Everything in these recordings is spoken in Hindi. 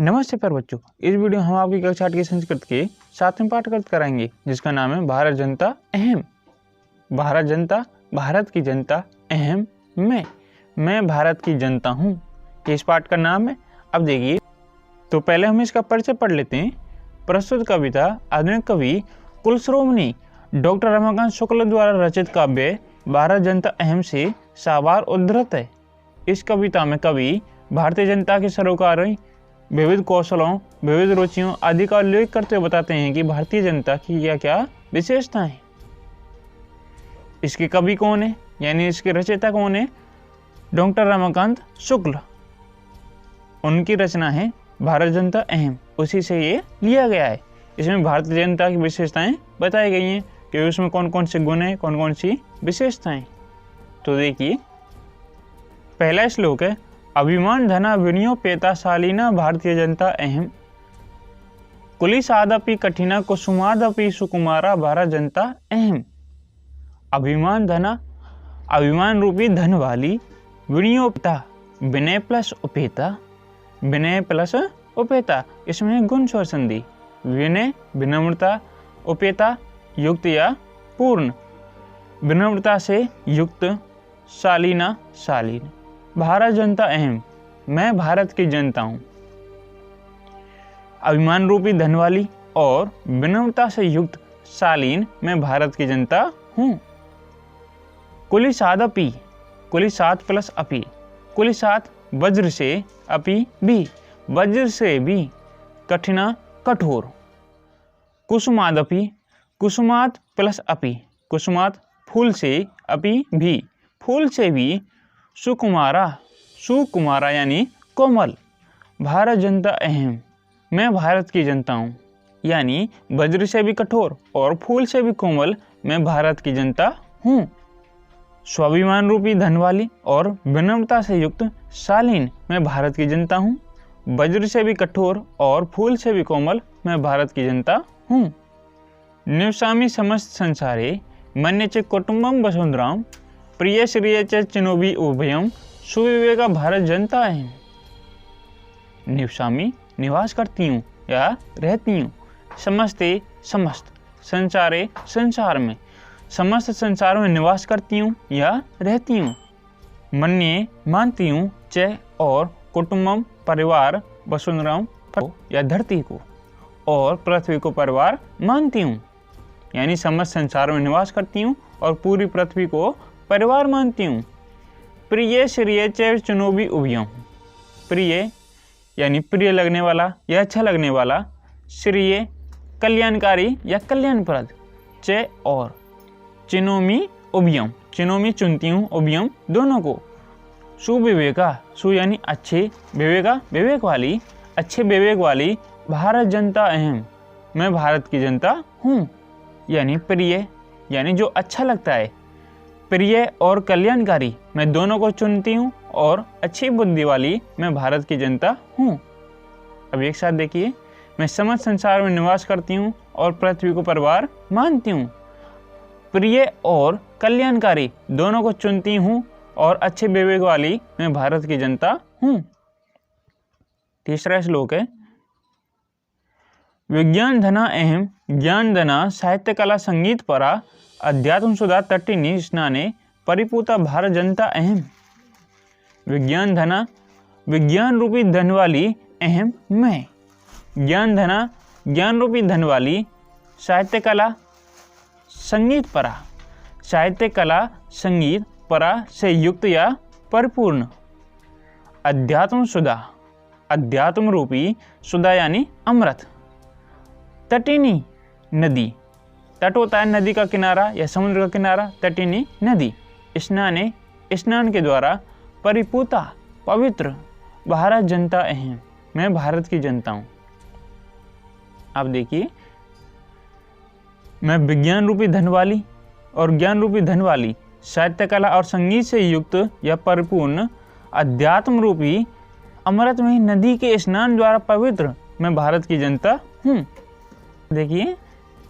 नमस्ते प्यारे बच्चों, इस वीडियो हम आपकी कक्षा 8 की संस्कृत के 7वें पाठ कराएंगे जिसका नाम है भारत जनता अहम। भारत जनता, भारत की जनता, अहम मैं भारत की जनता हूँ, ये इस पाठ का नाम है। अब देखिए, तो पहले हम इसका परिचय पढ़ लेते हैं। प्रस्तुत कविता आधुनिक कवि कुलश्रोमणी डॉक्टर रमाकांत शुक्ल द्वारा रचित काव्य भारत जनता अहम से सावार उद्धृत है। इस कविता में कवि भारतीय जनता के सरोकारों, विविध कौशलों, विविध रुचियों आदि का उल्लेख करते हुए बताते हैं कि भारतीय जनता की क्या क्या विशेषताएं। इसके कवि कौन है, यानी इसके रचयिता कौन है? डॉक्टर रमाकांत शुक्ल। उनकी रचना है भारत जनता अहम, उसी से ये लिया गया है। इसमें भारतीय जनता की विशेषताएं बताई गई हैं कि उसमें कौन कौन से गुण हैं, कौन कौन सी विशेषताएं। तो देखिए, पहला श्लोक है, अभिमान धना विनियोपेता शालीना भारतीय जनता अहम, कुलिसादपि कठिना कुसुमादपि सुकुमारा भारत जनता अहम। अभिमान धना, अभिमान रूपी धन वाली, विनियोपेता विनय प्लस उपेता, विनय प्लस उपेता, इसमें गुण स्वर संधि, विनय विनम्रता, उपेता युक्त या पूर्ण, विनम्रता से युक्त, शालीना शालीन। भारत जनता अहम, मैं भारत की जनता हूं। अभिमान रूपी धन वाली और विनम्रता से युक्त शालीन, मैं भारत की जनता हूं। कुलिसादपि, कुलिसात प्लस अपि, कुलिसात वज्र से, अपि भी, वज्र से भी, कठिना कठोर। कुसुमादपि, कुसुमात प्लस अपि, कुसुमात फूल से, अपि भी, फूल से भी, सुकुमारा, सुकुमारा यानी कोमल। भारत जनता अहम, मैं भारत की जनता हूँ, यानी वज्र से भी कठोर और फूल से भी कोमल, मैं भारत की जनता हूँ। स्वाभिमान रूपी धन वाली और विनम्रता से युक्त शालीन, मैं भारत की जनता हूँ। वज्र से भी कठोर और फूल से भी कोमल, मैं भारत की जनता हूँ। निवसामि समस्त संसारे मन्ये च कुटुम्बम वसुंधराम, प्रिय श्रिय च चिनोबि उभयम, सुविवेका भारत जनता अहम। निवसामि, निवास करती हूँ या रहती हूँ, समस्ते समस्त, संसारे संसार में, समस्त संसार में निवास करती हूँ या रहती हूँ। मन्ये मानती हूँ, च और कुटुम्बम परिवार, वसुंधराम या धरती को, और पृथ्वी को परिवार मानती हूँ, यानी समस्त संसार में निवास करती हूँ और पूरी पृथ्वी को परिवार मानती हूँ। प्रिय श्रिय च चिनोबि उभयम, प्रिय यानी प्रिय लगने वाला या अच्छा लगने वाला, श्रिय कल्याणकारी या कल्याणप्रद, च और, चिनोमि उभयम, चिनोमि चुनती हूँ, उभयम दोनों को। सुविवेका, सु यानी अच्छे, विवेका विवेक वाली, अच्छे विवेक वाली, भारत जनता अहम, मैं भारत की जनता हूँ, यानी प्रिय यानी जो अच्छा लगता है, प्रिय और कल्याणकारी, मैं दोनों को चुनती हूँ, और अच्छी बुद्धि वाली, मैं भारत की जनता हूँ। अब एक साथ देखिए, मैं समस्त संसार में निवास करती हूँ और पृथ्वी को परिवार मानती हूँ। प्रिय और कल्याणकारी दोनों को चुनती हूँ और अच्छे विवेक वाली, मैं भारत की जनता हूँ। तीसरा श्लोक है, विज्ञान धना अहम, ज्ञान धना साहित्य कला संगीत परा, अध्यात्म सुधा तटिनी स्नाने, परिपूता भारत जनता अहम। विज्ञान धना, विज्ञान रूपी धन वाली, अहम मैं। ज्ञान धना, ज्ञान रूपी धन वाली, साहित्य कला संगीत परा, साहित्य कला संगीत परा से युक्त या परिपूर्ण। अध्यात्म सुधा, अध्यात्म रूपी सुधा यानी अमृत। तटिनी नदी, तट होता है नदी का किनारा या समुद्र का किनारा, तटिनी नदी। स्नाने, स्नान के द्वारा, परिपूता पवित्र, भारत जनता अहम, मैं भारत की जनता हूँ। अब देखिए, मैं विज्ञान रूपी धन वाली और ज्ञान रूपी धन वाली, साहित्य कला और संगीत से युक्त या परिपूर्ण, अध्यात्म रूपी अमृत में नदी के स्नान द्वारा पवित्र, मैं भारत की जनता हूँ। देखिए,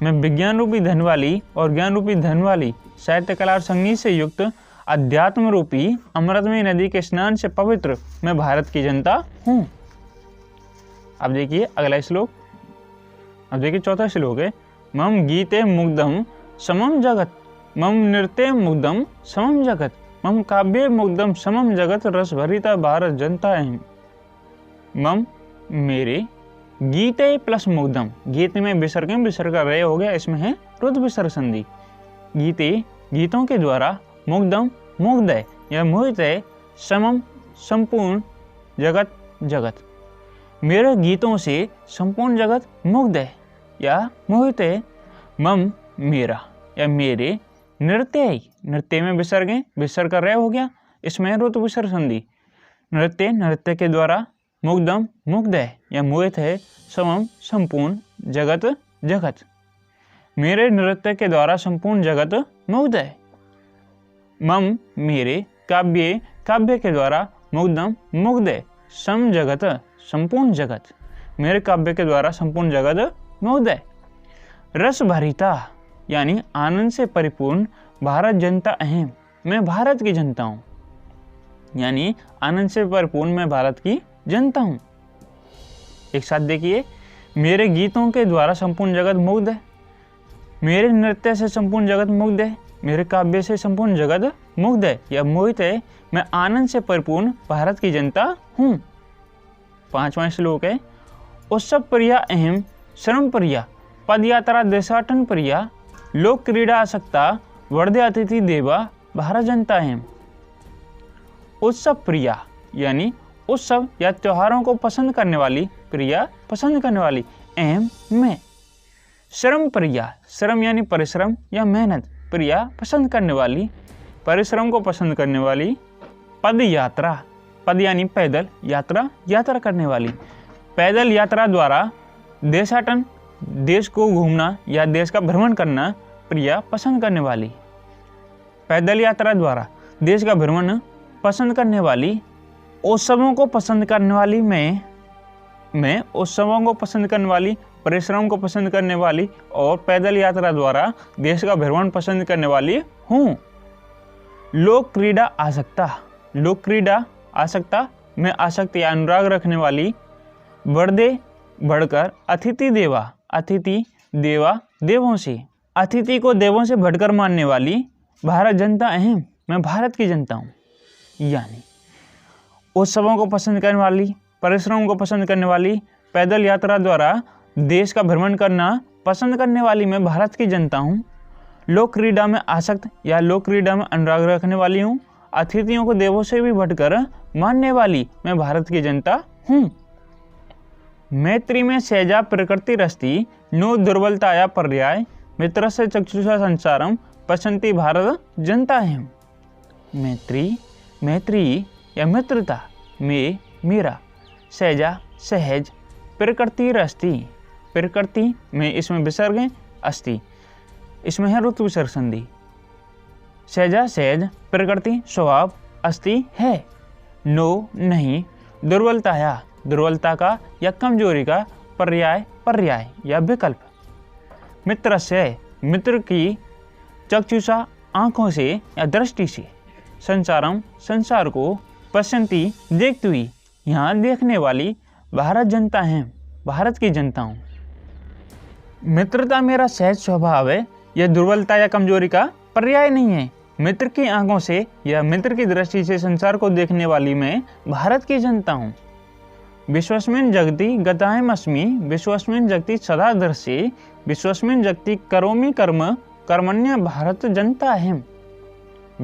मैं विज्ञान रूपी धन वाली और ज्ञान रूपी धन वाली, साहित्य कला और संगीत से युक्त, अध्यात्म रूपी अमृतमयी नदी के स्नान से पवित्र, मैं भारत की जनता हूँ। अब देखिए अगला श्लोक। अब देखिए चौथा श्लोक है, मम गीते मुग्धम समम जगत, मम नृत्य मुग्धम समम जगत, मम काव्ये मुग्धम समम जगत, रस भरिता भारत जनता अहम। मम मेरे, गीते प्लस मुग्धम, गीत में विसर्ग का रय हो गया, इसमें है रुद्र विसर्ग संधि। गीते गीतों के द्वारा, मुग्धम मुग्ध है या मोहित है, समम संपूर्ण, जगत जगत, मेरे गीतों से संपूर्ण जगत मुग्ध है या मोहित है। मम मेरा या मेरे, नृत्य, नृत्य में विसर्ग का रय हो गया, इसमें रुद्र विसर्ग संधि। नृत्य नृत्य के द्वारा, मुग्धम मुग्ध है या मोहित है, समम संपूर्ण, जगत जगत, मेरे नृत्य के द्वारा संपूर्ण जगत मुग्ध है। मम मेरे, काव्ये काव्य के द्वारा, मुग्धम मुग्ध है, सम जगत संपूर्ण जगत, मेरे काव्य के द्वारा संपूर्ण जगत मुग्ध है। रस भरिता यानी आनंद से परिपूर्ण, भारत जनता अहम, मैं भारत की जनता हूँ, यानी आनंद से परिपूर्ण मैं भारत की जनता हूँ। एक साथ देखिए, मेरे गीतों के द्वारा संपूर्ण जगत मुग्ध है, मेरे नृत्य से संपूर्ण जगत मुग्ध है, मेरे काव्य से संपूर्ण जगत मुग्ध है या मोहित है, मैं आनंद से परिपूर्ण भारत की जनता हूँ। पांचवा श्लोक है, उत्सव प्रिया अहम श्रम प्रिया, पद यात्रा देशाटन प्रिया, लोक क्रीड़ा आसक्ता, वर्धे अतिथि देवा, भारत जनता अहम। उत्सव प्रिया यानी उत्सव या त्योहारों को पसंद करने वाली, प्रिया पसंद करने वाली, अहम मैं। श्रम प्रिया, श्रम यानी परिश्रम या मेहनत, प्रिया पसंद करने वाली, परिश्रम को पसंद करने वाली। पद यात्रा, पद यानी पैदल, यात्रा यात्रा करने वाली, पैदल यात्रा द्वारा देशाटन, देश को घूमना या देश का भ्रमण करना, प्रिया पसंद करने वाली। पैदल यात्रा द्वारा देश का भ्रमण पसंद करने वाली। उत्सवों को पसंद करने वाली मैं उत्सवों को पसंद करने वाली, परिश्रम को पसंद करने वाली और पैदल यात्रा द्वारा देश का भ्रमण पसंद करने वाली हूँ। लोक क्रीड़ा आसक्ता, लोक क्रीड़ा आसक्ता मैं आसक्त या अनुराग रखने वाली। वर्धे बढ़कर, अतिथि देवा, अतिथि देवा देवों से, अतिथि को देवों से बढ़कर मानने वाली। भारत जनता अहम, मैं भारत की जनता हूँ, यानी उत्सवों को पसंद करने वाली, परिश्रम को पसंद करने वाली, पैदल यात्रा द्वारा देश का भ्रमण करना पसंद करने वाली मैं भारत की जनता हूँ। लोक क्रीड़ा में आसक्त या लोक क्रीड़ा में अनुराग रखने वाली हूँ। अतिथियों को देवों से भी बढ़कर मानने वाली मैं भारत की जनता हूँ। मैत्री में सहजा प्रकृति रस्ती, नो दुर्बलताया पर्याय, मित्र से चक्षुषा संसारम, पसंती भारत जनता है। मैत्री, मैत्री या मित्रता में मेरा, सहजा सहज, प्रकृति रस्ती, प्रकृति में इसमें विसर्ग है, अस्ति इसमें है रुत्व विसर्ग संधि। सहजा सहज, प्रकृति स्वभाव, अस्ति है, नो नहीं, दुर्बलताया दुर्बलता का या कमजोरी का, पर्याय पर्याय या विकल्प। मित्र से मित्र की, चक्षुषा आंखों से या दृष्टि से, संसारम संसार को, पश्यंती देखती हुई, यहाँ देखने वाली। भारत जनता है, भारत की जनता हूँ। मित्रता मेरा सहज स्वभाव है, यह दुर्बलता या कमजोरी का पर्याय नहीं है। मित्र की आंखों से या मित्र की दृष्टि से संसार को देखने वाली मैं भारत की जनता हूँ। विश्वस्मिन् जगति गताहम् अस्मि, विश्वस्मिन् जगति सदा दर्शे, विश्वस्मिन् जगति करोमि कर्म, कर्मण्य भारत जनता अहम्।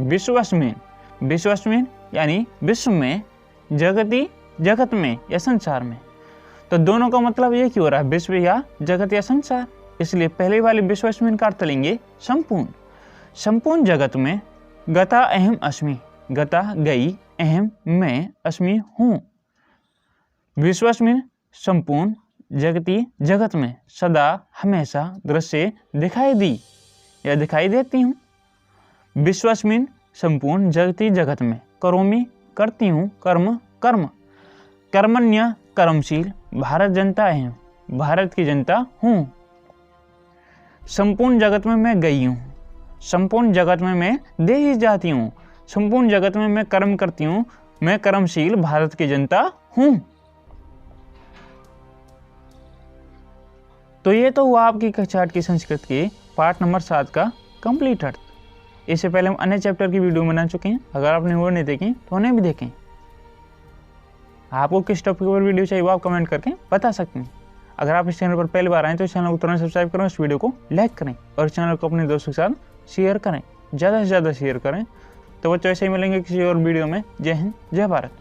विश्वस्मिन्, विश्वस्मिन् यानी विश्व में, जगति जगत में या संसार में, तो दोनों का मतलब ये क्यों हो रहा है, विश्व या जगत या संसार। इसलिए पहले वाले विश्वस्मिन् का अर्थ लेंगे संपूर्ण, संपूर्ण जगत में। गता अहम अस्मि, गता गई, अहम मैं, अस्मि हूँ। विश्वस्मिन् संपूर्ण, जगति जगत में, सदा हमेशा, दृश्य दिखाई दी या दिखाई देती हूँ। विश्वस्मिन् संपूर्ण, जगति जगत में, करोमि करती हूँ, कर्म कर्म, कर्मण्य कर्मशील, भारत जनता है, भारत की जनता हूँ। संपूर्ण जगत में मैं गई हूँ, संपूर्ण जगत में मैं दे ही जाती हूँ, संपूर्ण जगत में मैं कर्म करती हूँ, मैं कर्मशील भारत की जनता हूँ। तो ये तो हुआ आपकी कक्षा 8 की संस्कृत के पार्ट नंबर 7 का कंप्लीट अर्थ। इससे पहले हम अन्य चैप्टर की वीडियो बना चुके हैं, अगर आपने वो नहीं देखी तो उन्हें भी देखें। आपको किस टॉपिक पर वीडियो चाहिए वो आप कमेंट करके बता सकते हैं। अगर आप इस चैनल पर पहली बार आए तो इस चैनल को तुरंत सब्सक्राइब करें, इस वीडियो को लाइक करें और इस चैनल को अपने दोस्तों के साथ शेयर करें, ज़्यादा से ज़्यादा शेयर करें। तो बच्चों ऐसे ही मिलेंगे किसी और वीडियो में। जय हिंद, जय भारत।